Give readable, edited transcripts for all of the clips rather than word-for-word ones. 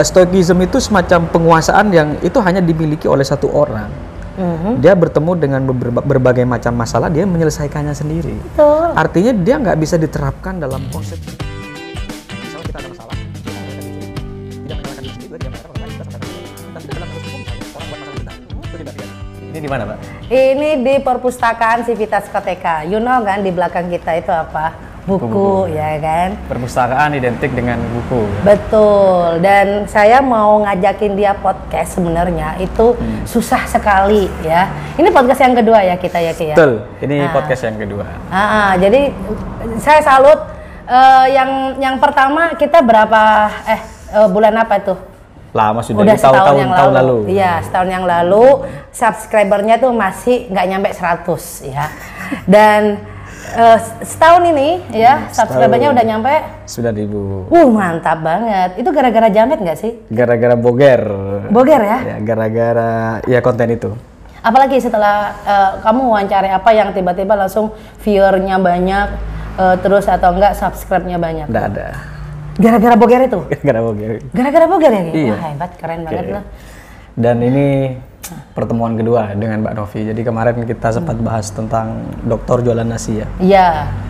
Stoicism itu semacam penguasaan yang itu hanya dimiliki oleh satu orang. Dia bertemu dengan berbagai macam masalah, dia menyelesaikannya sendiri. Betul. Artinya dia nggak bisa diterapkan dalam konsep. Misalnya kita ada masalah, kita tidak menyalahkan diri sendiri, tidak menyalahkan orang lain, kita sadar. Tapi dalam kasus hukum, orang buat masalah kita, itu tidak biasa. Ini di mana, Pak? Ini di Perpustakaan Civitas Koteka. You know kan di belakang kita itu apa? Buku, ya kan? Perpustakaan identik dengan buku. Betul. Dan saya mau ngajakin dia podcast sebenarnya itu susah sekali ya. Ini podcast yang kedua ya kita ya Ki ya. Betul. Ini podcast yang kedua. Jadi saya salut. Yang pertama kita berapa? Bulan apa tuh? Lama sudah. Udah tahun lalu. Iya, setahun yang lalu subscribernya tuh masih nggak nyampe 100 ya. Dan setahun ini ya subscribernya udah nyampe 9.000. Mantap banget. Itu gara-gara Jamet nggak sih? Gara-gara boger. Boger ya? Ya, gara-gara ya konten itu. Apalagi setelah kamu wawancari apa yang tiba-tiba langsung viewernya banyak, terus atau enggak subscribe-nya banyak? Nggak ada. Gara-gara boger itu? Gara-gara boger. Gara-gara boger ya? Iya. Wah hebat, keren banget loh. Dan ini pertemuan kedua dengan Mbak Novi. Jadi kemarin kita sempat bahas tentang dokter jualan nasi ya. Iya,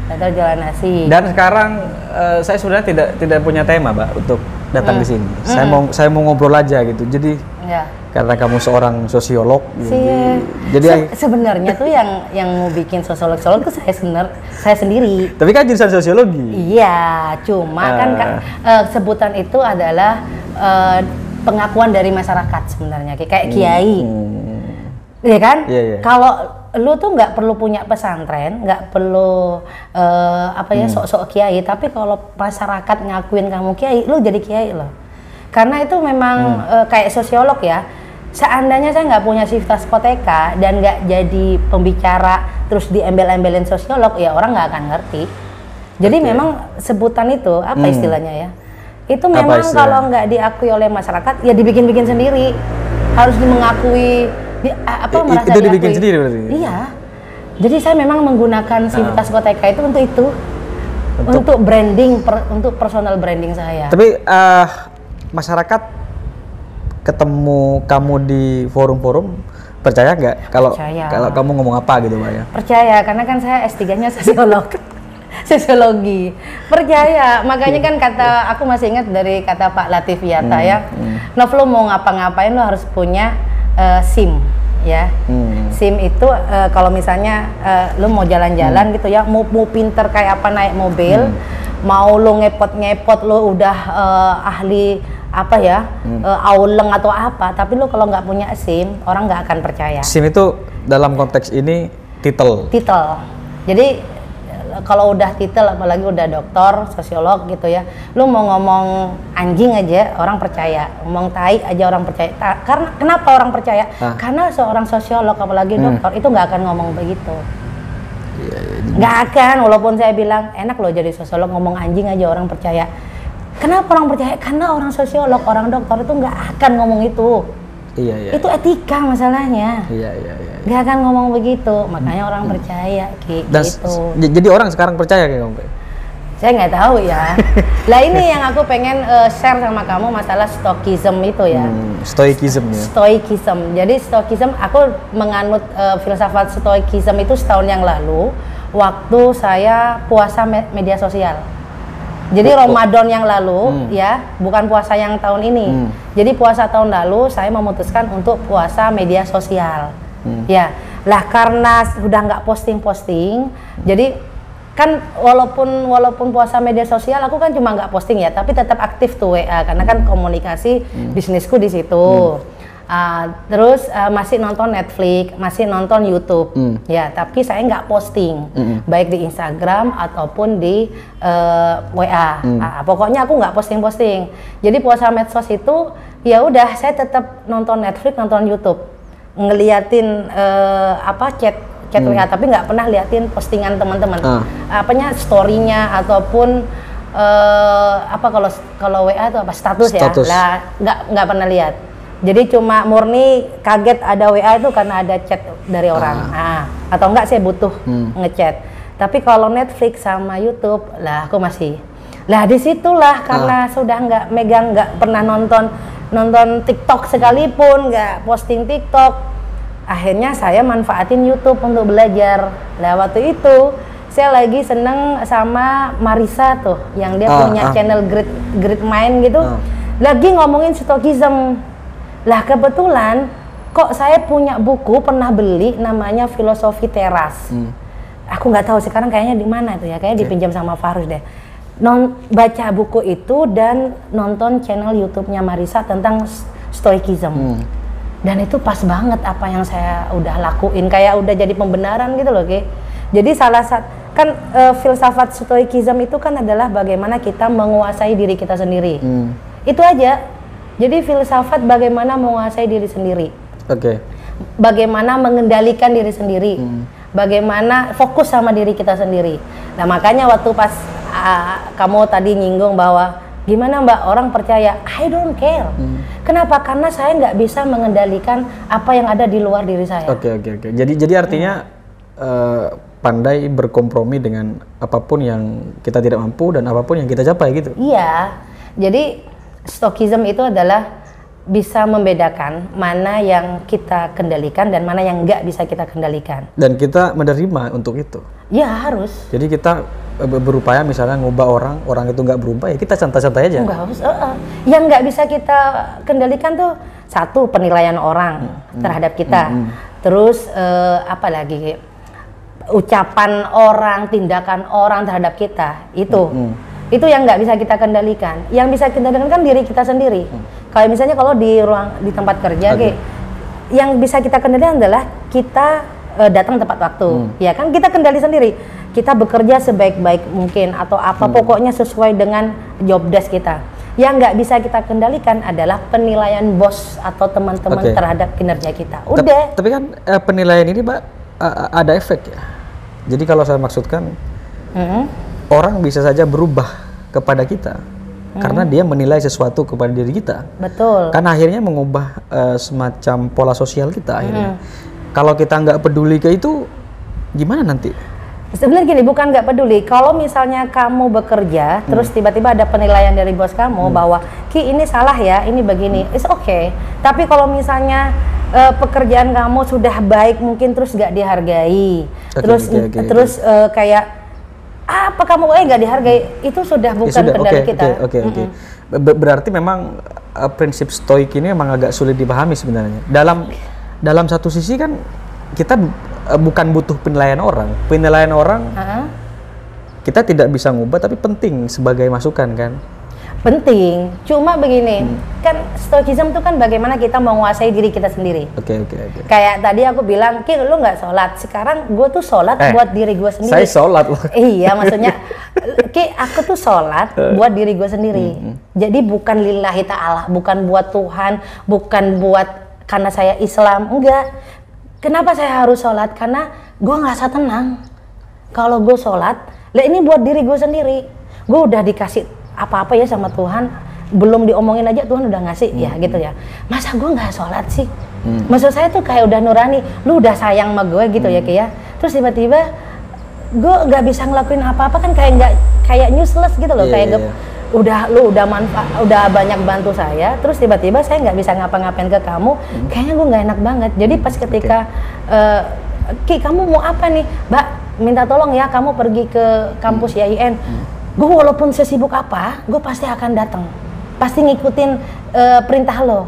dokter jualan nasi. Dan sekarang saya sebenarnya tidak punya tema, Mbak, untuk datang di sini. Saya mau ngobrol aja gitu. Jadi karena kamu seorang sosiolog, jadi sebenarnya tuh yang mau bikin sosiolog tuh saya sendiri. Tapi kan jurusan sosiologi. Iya, cuma kan sebutan itu adalah pengakuan dari masyarakat sebenarnya, kayak kiai, ya kan? Yeah. Kalau lu tuh nggak perlu punya pesantren, nggak perlu sok-sok kiai, tapi kalau masyarakat ngakuin kamu kiai, lu jadi kiai loh. Karena itu memang kayak sosiolog ya. Seandainya saya nggak punya Civitas Koteka dan nggak jadi pembicara terus diembel-embelin sosiolog, ya orang nggak akan ngerti. Jadi memang sebutan itu apa istilahnya ya? Itu memang kalau nggak diakui oleh masyarakat ya dibikin-bikin sendiri, harus mengakui merasa itu diakui. Dibikin sendiri berarti. Iya, jadi saya memang menggunakan Civitas Koteka itu untuk branding, untuk personal branding saya. Tapi masyarakat ketemu kamu di forum-forum percaya nggak kalau kamu ngomong apa gitu, Mbak ya? Percaya, karena kan saya S3-nya sosiolog. Sosiologi, percaya. Makanya kan aku masih ingat dari kata Pak Latif Yata ya, Nov, lo mau ngapa-ngapain lo harus punya SIM ya. SIM itu kalau misalnya lo mau jalan-jalan gitu ya, mau pinter kayak apa naik mobil, mau lo ngepot-ngepot lo udah ahli auleng atau apa, tapi lo kalau nggak punya SIM, orang nggak akan percaya. SIM itu dalam konteks ini titel. Jadi kalau udah titel, apalagi udah dokter, sosiolog gitu ya, lu mau ngomong anjing aja orang percaya, ngomong tai aja orang percaya. Karena kenapa orang percaya? Karena seorang sosiolog apalagi dokter itu nggak akan ngomong begitu. Nggak akan, walaupun saya bilang enak loh jadi sosiolog ngomong anjing aja orang percaya. Kenapa orang percaya? Karena orang sosiolog, orang dokter itu nggak akan ngomong itu. Iya. Itu etika masalahnya. Iya. Gak akan ngomong begitu, makanya orang percaya gitu. Jadi orang sekarang percaya kayak kamu? Saya nggak tahu ya. Lah ini yang aku pengen share sama kamu masalah stoikism itu ya. Stoikism ya. Stoikism. Jadi stoikism, aku menganut filsafat stoikism itu setahun yang lalu, waktu saya puasa media sosial. Jadi Ramadan yang lalu ya, bukan puasa yang tahun ini. Jadi puasa tahun lalu saya memutuskan untuk puasa media sosial. Ya, lah karena sudah nggak posting, jadi kan walaupun puasa media sosial aku kan cuma nggak posting ya, tapi tetap aktif tuh WA karena kan komunikasi bisnisku di situ. Terus masih nonton Netflix, masih nonton YouTube, ya. Tapi saya nggak posting, baik di Instagram ataupun di WA. Pokoknya aku nggak posting. Jadi puasa medsos itu ya udah saya tetap nonton Netflix, nonton YouTube, ngeliatin chat WA, tapi nggak pernah liatin postingan teman-teman, story-nya ataupun kalau WA itu status ya, lah nggak pernah lihat. Jadi cuma murni kaget ada WA itu karena ada chat dari orang, atau enggak saya butuh ngechat. Tapi kalau Netflix sama YouTube lah aku masih Lah disitulah karena sudah nggak megang, nggak pernah nonton TikTok sekalipun, nggak posting TikTok. Akhirnya saya manfaatin YouTube untuk belajar. Lah waktu itu saya lagi seneng sama Marisa tuh, yang dia punya channel Great Mind gitu. Lagi ngomongin stokism. Lah kebetulan kok saya punya buku pernah beli namanya Filosofi Teras. Aku nggak tahu sekarang kayaknya di mana tuh ya, kayaknya dipinjam sama Farus deh. Baca buku itu dan nonton channel YouTube-nya Marisa tentang stoikism. Dan itu pas banget apa yang saya udah lakuin, kayak udah jadi pembenaran gitu loh, Ki. Jadi salah satu kan filsafat stoikism itu kan adalah bagaimana kita menguasai diri kita sendiri. Itu aja. Jadi filsafat bagaimana menguasai diri sendiri. Bagaimana mengendalikan diri sendiri. Bagaimana fokus sama diri kita sendiri. Nah, makanya waktu pas kamu tadi nyinggung bahwa gimana Mbak orang percaya, I don't care. Kenapa? Karena saya nggak bisa mengendalikan apa yang ada di luar diri saya. Jadi artinya pandai berkompromi dengan apapun yang kita tidak mampu dan apapun yang kita capai gitu. Iya. Jadi stokism itu adalah bisa membedakan mana yang kita kendalikan dan mana yang nggak bisa kita kendalikan. Dan kita menerima untuk itu. Ya harus. Jadi kita berupaya misalnya ngubah orang itu nggak berubah, ya kita santai-santai aja. Nggak harus. Yang nggak bisa kita kendalikan tuh satu, penilaian orang terhadap kita. Terus apa lagi? Ucapan orang, tindakan orang terhadap kita itu. Itu yang nggak bisa kita kendalikan. Yang bisa kita kendalikan kan diri kita sendiri. Kalau misalnya kalau di tempat kerja, yang bisa kita kendalikan adalah kita datang tepat waktu, ya kan, kita kendali sendiri. Kita bekerja sebaik-baik mungkin atau apa, pokoknya sesuai dengan job desk kita. Yang nggak bisa kita kendalikan adalah penilaian bos atau teman-teman terhadap kinerja kita. Udah. Tapi kan penilaian ini, Mbak, ada efek ya. Jadi kalau saya maksudkan, orang bisa saja berubah kepada kita karena dia menilai sesuatu kepada diri kita. Betul. Karena akhirnya mengubah semacam pola sosial kita akhirnya. Kalau kita nggak peduli ke itu, gimana nanti? Sebenarnya gini, bukan nggak peduli. Kalau misalnya kamu bekerja, terus tiba-tiba ada penilaian dari bos kamu bahwa Ki ini salah ya, ini begini, it's okay. Tapi kalau misalnya pekerjaan kamu sudah baik, mungkin terus nggak dihargai, terus kayak apa kamu nggak dihargai, itu sudah bukan kendali kita. Berarti memang prinsip stoik ini memang agak sulit dipahami sebenarnya. Dalam satu sisi kan kita bukan butuh penilaian orang. Penilaian orang kita tidak bisa ngubah, tapi penting sebagai masukan kan. Penting. Cuma begini, kan stoikism itu kan bagaimana kita menguasai diri kita sendiri. Kayak tadi aku bilang, Ki lu nggak sholat. Sekarang gue tuh sholat buat diri gue sendiri. Saya sholat loh. Iya, maksudnya Ki aku tuh sholat buat diri gue sendiri. Jadi bukan lillahi ta'ala, bukan buat Tuhan, bukan buat karena saya Islam, enggak. Kenapa saya harus sholat? Karena gue ngerasa tenang. Kalau gue sholat, lah ini buat diri gue sendiri. Gue udah dikasih apa-apa ya sama Tuhan, belum diomongin aja Tuhan udah ngasih ya gitu ya. Masa gue nggak sholat sih? Maksud saya tuh kayak udah nurani, lu udah sayang sama gue gitu ya, Ki ya. Terus tiba-tiba gue nggak bisa ngelakuin apa-apa kan, kayak useless gitu loh, udah banyak bantu saya, terus tiba-tiba saya nggak bisa ngapa-ngapain ke kamu, kayaknya gue nggak enak banget. Jadi pas ketika Ki kamu mau apa nih, Mbak, minta tolong ya kamu pergi ke kampus YIN, gue walaupun sesibuk apa, gue pasti akan datang, pasti ngikutin perintah lo.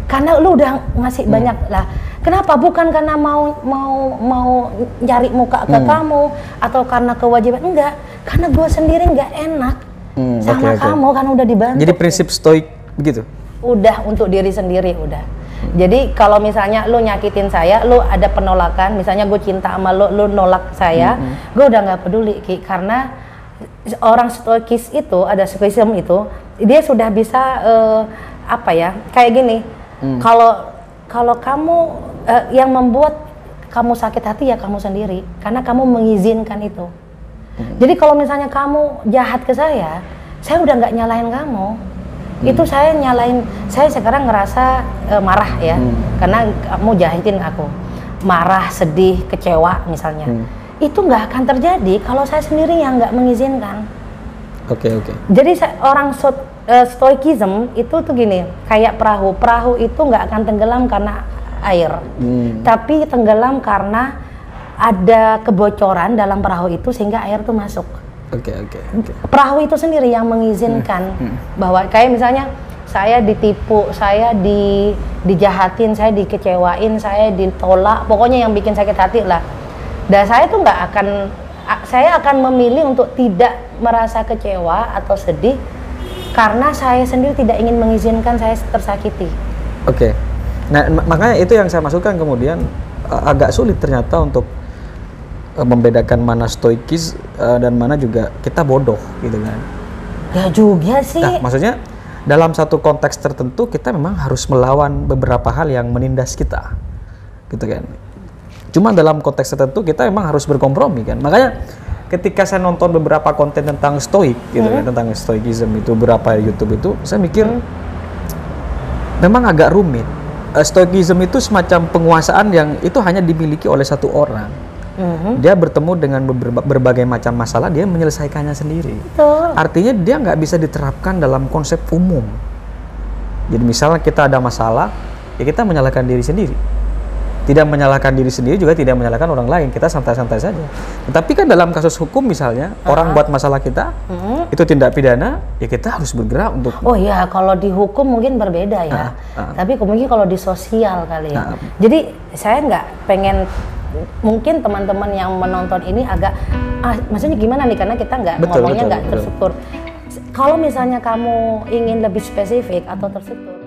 Karena lu udah ngasih banyak lah. Kenapa? Bukan karena mau nyari muka ke kamu atau karena kewajiban, enggak. Karena gue sendiri nggak enak sama kamu kan udah dibantu. Jadi prinsip stoik begitu? Udah untuk diri sendiri udah. Jadi kalau misalnya lu nyakitin saya, lu ada penolakan, misalnya gue cinta sama lu nolak saya, gue udah nggak peduli, Ki, karena orang stoikis itu, ada stoikism itu, dia sudah bisa apa ya, kayak gini. Kalau kamu yang membuat kamu sakit hati ya kamu sendiri, karena kamu mengizinkan itu. Jadi kalau misalnya kamu jahat ke saya udah nggak nyalain kamu. Itu saya nyalain, saya sekarang ngerasa marah ya, karena kamu jahitin aku. Marah, sedih, kecewa misalnya. Itu nggak akan terjadi kalau saya sendiri yang nggak mengizinkan. Oke. Jadi orang stoikism itu tuh gini, kayak perahu. Perahu itu nggak akan tenggelam karena air, tapi tenggelam karena ada kebocoran dalam perahu itu sehingga air tuh masuk. Oke. Perahu itu sendiri yang mengizinkan bahwa kayak misalnya saya ditipu, saya dijahatin, saya dikecewain, saya ditolak, pokoknya yang bikin sakit hati lah. Dan saya tuh saya akan memilih untuk tidak merasa kecewa atau sedih karena saya sendiri tidak ingin mengizinkan saya tersakiti. Oke. Nah, makanya itu yang saya masukkan kemudian agak sulit ternyata untuk membedakan mana stoikis dan mana juga kita bodoh gitu kan. Ya juga sih. Nah, maksudnya dalam satu konteks tertentu kita memang harus melawan beberapa hal yang menindas kita. Gitu kan. Cuma dalam konteks tertentu kita memang harus berkompromi kan. Makanya ketika saya nonton beberapa konten tentang stoik gitu kan, tentang stoikism itu beberapa YouTube itu, saya mikir memang agak rumit. Stoikism itu semacam penguasaan yang itu hanya dimiliki oleh satu orang. Dia bertemu dengan berbagai macam masalah, dia menyelesaikannya sendiri. Betul. Artinya dia nggak bisa diterapkan dalam konsep umum. Jadi misalnya kita ada masalah, ya kita menyalahkan diri sendiri. Tidak menyalahkan diri sendiri juga tidak menyalahkan orang lain, kita santai-santai saja. Tapi kan dalam kasus hukum misalnya, orang buat masalah kita, itu tindak pidana, ya kita harus bergerak untuk... Oh iya, kalau di hukum mungkin berbeda ya. Tapi mungkin kalau di sosial kali ya. Jadi saya nggak pengen, mungkin teman-teman yang menonton ini agak, maksudnya gimana nih, karena kita nggak ngomongnya nggak terstruktur. Kalau misalnya kamu ingin lebih spesifik atau terstruktur,